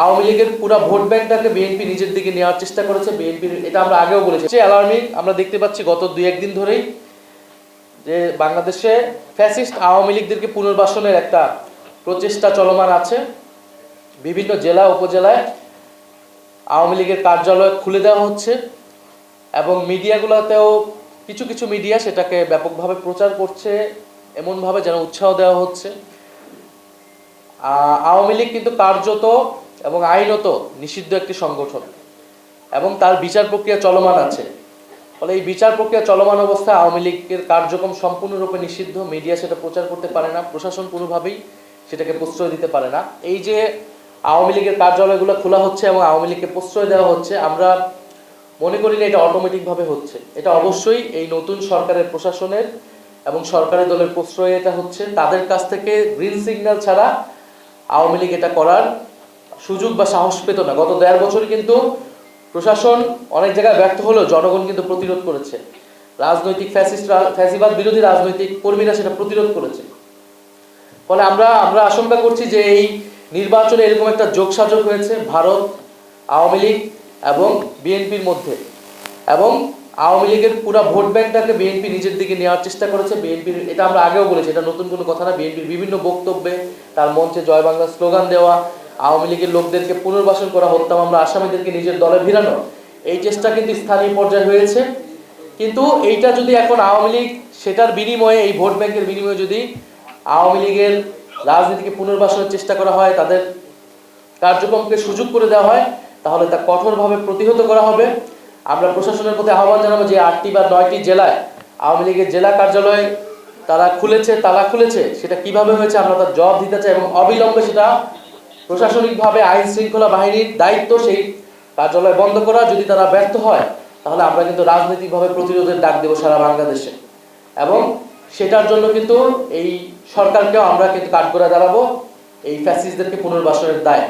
আওয়ামী লীগের পুরো vote ব্যাংকটাকে BNP নিজের দিকে নেওয়ার চেষ্টা করেছে। বিএনপির এটা আমরা আগেও বলেছি, যে অ্যালার্মিং আমরা দেখতে পাচ্ছি গত 2-1 দিন ধরেই, যে বাংলাদেশে ফ্যাসিস্ট আওয়ামী লীগদেরকে পুনর্বাসনের একটা প্রচেষ্টা চলমান আছে। বিভিন্ন জেলা উপজেলায় আওয়ামী লীগের কার্যালয় খুলে দেওয়া হচ্ছে এবং মিডিয়াগুলোতেও কিছু কিছু মিডিয়া সেটাকে ব্যাপকভাবে প্রচার করছে, এমনভাবে যেন উৎসাহ দেওয়া হচ্ছে। আওয়ামী লীগ কিন্তু কার্যত এবং আইনত নিষিদ্ধ একটি সংগঠন এবং তার বিচার প্রক্রিয়া চলমান আছে। ফলে এই বিচার প্রক্রিয়া চলমান অবস্থায় আওয়ামী লীগের কার্যক্রম সম্পূর্ণরূপে নিষিদ্ধ। মিডিয়া সেটা প্রচার করতে পারে না, প্রশাসন কোনোভাবেই সেটাকে প্রশ্রয় দিতে পারে না। এই যে আওয়ামী লীগের কার্যালয়গুলো খোলা হচ্ছে এবং আওয়ামী লীগকে প্রশ্রয় দেওয়া হচ্ছে, আমরা মনে করি না এটা অটোমেটিকভাবে হচ্ছে। এটা অবশ্যই এই নতুন সরকারের প্রশাসনের এবং সরকারি দলের প্রশ্রয়ে এটা হচ্ছে। তাদের কাছ থেকে গ্রিন সিগন্যাল ছাড়া আওয়ামী লীগ এটা করার সুযোগ বা সাহস পেত না। গত 1.5 বছর কিন্তু প্রশাসন অনেক জায়গায় ব্যর্থ হলেও জনগণ কিন্তু প্রতিরোধ করেছে। রাজনৈতিক ফ্যাসিবাদ বিরোধী রাজনৈতিক কর্মীরা সেটা প্রতিরোধ করেছে। ফলে আমরা আশঙ্কা করছি যে এই নির্বাচনে এরকম একটা যোগসাজগ হয়েছে ভারত, আওয়ামী লীগ এবং বিএনপির মধ্যে, এবং আওয়ামী লীগের পুরো ভোট ব্যাংকটাকে বিএনপি নিজের দিকে নেওয়ার চেষ্টা করেছে। বিএনপির এটা আমরা আগেও বলেছি, এটা নতুন কোনো কথা না। বিএনপির বিভিন্ন বক্তব্যে, তার মঞ্চে জয় বাংলা স্লোগান দেওয়া, আওয়ামী লীগের লোকদেরকে পুনর্বাসন করা, হত্যা মামলা আসামিদেরকে নিজের দলে ভিড়ানো, এই চেষ্টা কিন্তু স্থানীয় পর্যায়ে হয়েছে। কিন্তু এইটা যদি এখন আওয়ামী লীগ সেটার বিনিময়ে, এই ভোট ব্যাংকের বিনিময়ে যদি আওয়ামী লীগের রাজনীতিকে পুনর্বাসনের চেষ্টা করা হয়, তাদের কার্যক্রমকে সুযোগ করে দেওয়া হয়, তাহলে তা কঠোরভাবে প্রতিহত করা হবে। আমরা প্রশাসনের প্রতি আহ্বান জানাবো যে 8টি বা 9টি জেলায় আওয়ামী লীগের জেলা কার্যালয় তারা তালা খুলেছে, সেটা কিভাবে হয়েছে আমরা তার জবাব দিতে চাই এবং অবিলম্বে সেটা প্রশাসনিকভাবে আইন শৃঙ্খলা বাহিনীর দায়িত্ব সেই কার্যালয় বন্ধ করা। যদি তারা ব্যর্থ হয় তাহলে আমরা কিন্তু রাজনৈতিকভাবে প্রতিরোধের ডাক দেবো সারা বাংলাদেশে, এবং সেটার জন্য কিন্তু এই সরকারকেও আমরা কিন্তু কাঠগড়ায় দাঁড়াবো এই ফ্যাসিস্টদেরকে পুনর্বাসনের দায়।